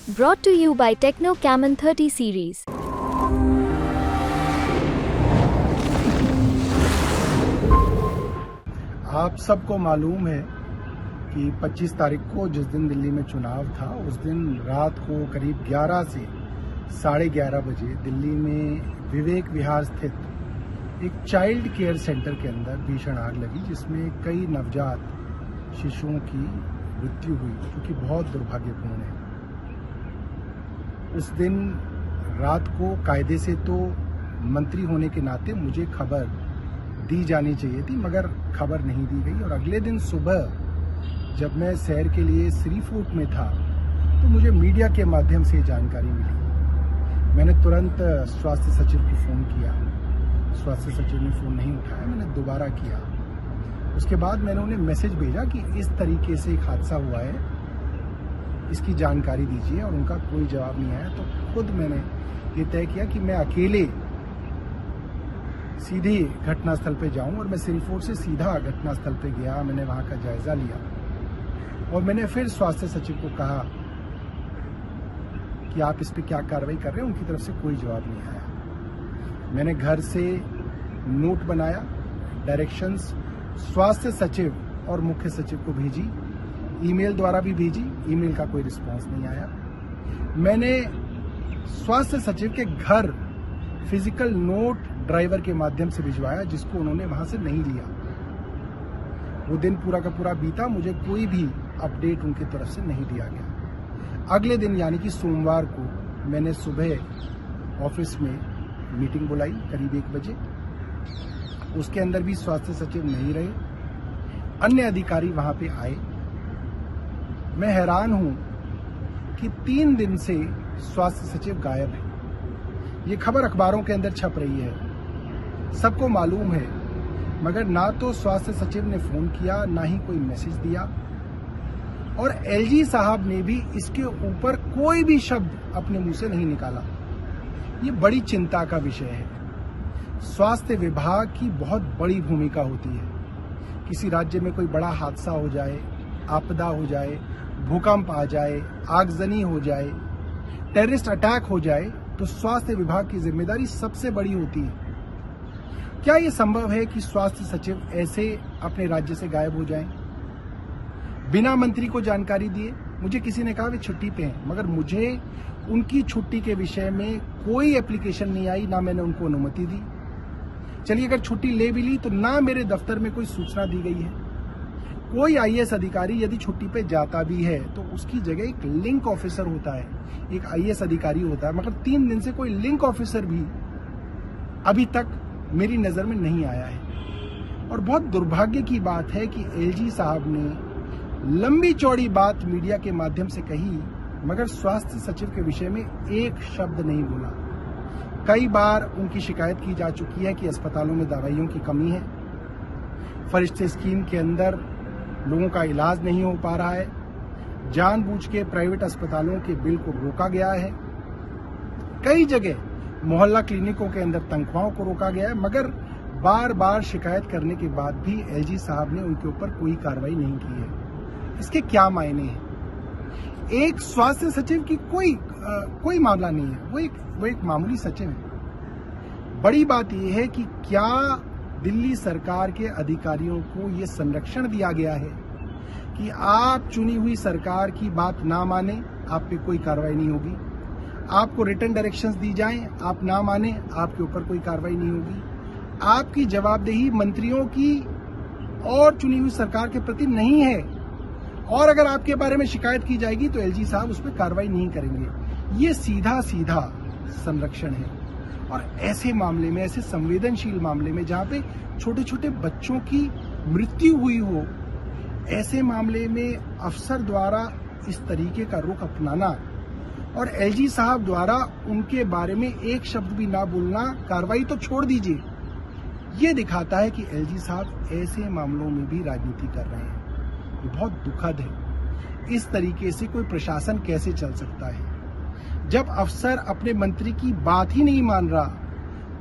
Brought to you by Techno Camon 30 series. आप सबको मालूम है कि 25 तारीख को जिस दिन दिल्ली में चुनाव था उस दिन रात को करीब 11 से 11:30 बजे दिल्ली में विवेक विहार स्थित एक चाइल्ड केयर सेंटर के अंदर भीषण आग लगी, जिसमें कई नवजात शिशुओं की मृत्यु हुई, जो कि बहुत दुर्भाग्यपूर्ण है। उस दिन रात को कायदे से तो मंत्री होने के नाते मुझे खबर दी जानी चाहिए थी, मगर खबर नहीं दी गई। और अगले दिन सुबह जब मैं सैर के लिए श्री फोर्ट में था तो मुझे मीडिया के माध्यम से जानकारी मिली। मैंने तुरंत स्वास्थ्य सचिव को फोन किया, स्वास्थ्य सचिव ने फोन नहीं उठाया, मैंने दोबारा किया। उसके बाद मैंने उन्हें मैसेज भेजा कि इस तरीके से एक हादसा हुआ है, इसकी जानकारी दीजिए, और उनका कोई जवाब नहीं आया। तो खुद मैंने ये तय किया कि मैं अकेले सीधे घटनास्थल पे जाऊं, और मैं श्री फोर्ट से सीधा घटनास्थल पे गया। मैंने वहां का जायजा लिया और मैंने फिर स्वास्थ्य सचिव को कहा कि आप इस पे क्या कार्रवाई कर रहे हैं। उनकी तरफ से कोई जवाब नहीं आया। मैंने घर से नोट बनाया, डायरेक्शंस स्वास्थ्य सचिव और मुख्य सचिव को भेजी, ईमेल द्वारा भी भेजी, ईमेल का कोई रिस्पांस नहीं आया। मैंने स्वास्थ्य सचिव के घर फिजिकल नोट ड्राइवर के माध्यम से भिजवाया, जिसको उन्होंने वहां से नहीं लिया। वो दिन पूरा का पूरा बीता, मुझे कोई भी अपडेट उनकी तरफ से नहीं दिया गया। अगले दिन यानी कि सोमवार को मैंने सुबह ऑफिस में मीटिंग बुलाई करीब 1 बजे। उसके अंदर भी स्वास्थ्य सचिव नहीं रहे, अन्य अधिकारी वहां पे आए। मैं हैरान हूं कि 3 दिन से स्वास्थ्य सचिव गायब है। ये खबर अखबारों के अंदर छप रही है, सबको मालूम है, मगर ना तो स्वास्थ्य सचिव ने फोन किया, ना ही कोई मैसेज दिया। और एलजी साहब ने भी इसके ऊपर कोई भी शब्द अपने मुंह से नहीं निकाला। ये बड़ी चिंता का विषय है। स्वास्थ्य विभाग की बहुत बड़ी भूमिका होती है। किसी राज्य में कोई बड़ा हादसा हो जाए, आपदा हो जाए, भूकंप आ जाए, आगजनी हो जाए, टेररिस्ट अटैक हो जाए, तो स्वास्थ्य विभाग की जिम्मेदारी सबसे बड़ी होती है। क्या यह संभव है कि स्वास्थ्य सचिव ऐसे अपने राज्य से गायब हो जाएं, बिना मंत्री को जानकारी दिए? मुझे किसी ने कहा वे छुट्टी पे हैं, मगर मुझे उनकी छुट्टी के विषय में कोई एप्लीकेशन नहीं आई, ना मैंने उनको अनुमति दी। चलिए, अगर छुट्टी ले भी ली तो ना मेरे दफ्तर में कोई सूचना दी गई है। कोई आईएएस अधिकारी यदि छुट्टी पे जाता भी है तो उसकी जगह एक लिंक ऑफिसर होता है, एक आईएएस अधिकारी होता है, मगर 3 दिन से कोई लिंक ऑफिसर भी अभी तक मेरी नजर में नहीं आया है। और बहुत दुर्भाग्य की बात है कि एलजी साहब ने लंबी चौड़ी बात मीडिया के माध्यम से कही, मगर स्वास्थ्य सचिव के विषय में एक शब्द नहीं बोला। कई बार उनकी शिकायत की जा चुकी है कि अस्पतालों में दवाइयों की कमी है, फरिश्ते स्कीम के अंदर लोगों का इलाज नहीं हो पा रहा है, जानबूझ के प्राइवेट अस्पतालों के बिल को रोका गया है, कई जगह मोहल्ला क्लिनिकों के अंदर तनख्वाहों को रोका गया है, मगर बार बार शिकायत करने के बाद भी एलजी साहब ने उनके ऊपर कोई कार्रवाई नहीं की है। इसके क्या मायने हैं? एक स्वास्थ्य सचिव की कोई मामला नहीं है, वो एक मामूली सचिव है। बड़ी बात यह है कि क्या दिल्ली सरकार के अधिकारियों को ये संरक्षण दिया गया है कि आप चुनी हुई सरकार की बात ना माने, आप पे कोई कार्रवाई नहीं होगी। आपको रिटर्न डायरेक्शंस दी जाएं, आप ना माने, आपके ऊपर कोई कार्रवाई नहीं होगी। आपकी जवाबदेही मंत्रियों की और चुनी हुई सरकार के प्रति नहीं है, और अगर आपके बारे में शिकायत की जाएगी तो एलजी साहब उस पर कार्रवाई नहीं करेंगे। ये सीधा सीधा संरक्षण है। और ऐसे मामले में, ऐसे संवेदनशील मामले में जहां पे छोटे छोटे बच्चों की मृत्यु हुई हो, ऐसे मामले में अफसर द्वारा इस तरीके का रुख अपनाना और एलजी साहब द्वारा उनके बारे में एक शब्द भी ना बोलना, कार्रवाई तो छोड़ दीजिए, ये दिखाता है कि एलजी साहब ऐसे मामलों में भी राजनीति कर रहे हैं। ये बहुत दुखद है। इस तरीके से कोई प्रशासन कैसे चल सकता है? जब अफसर अपने मंत्री की बात ही नहीं मान रहा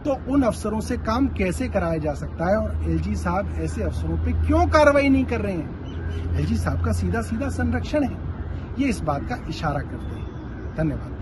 तो उन अफसरों से काम कैसे कराया जा सकता है? और एलजी साहब ऐसे अफसरों पे क्यों कार्रवाई नहीं कर रहे हैं? एलजी साहब का सीधा सीधा संरक्षण है, ये इस बात का इशारा करते हैं। धन्यवाद।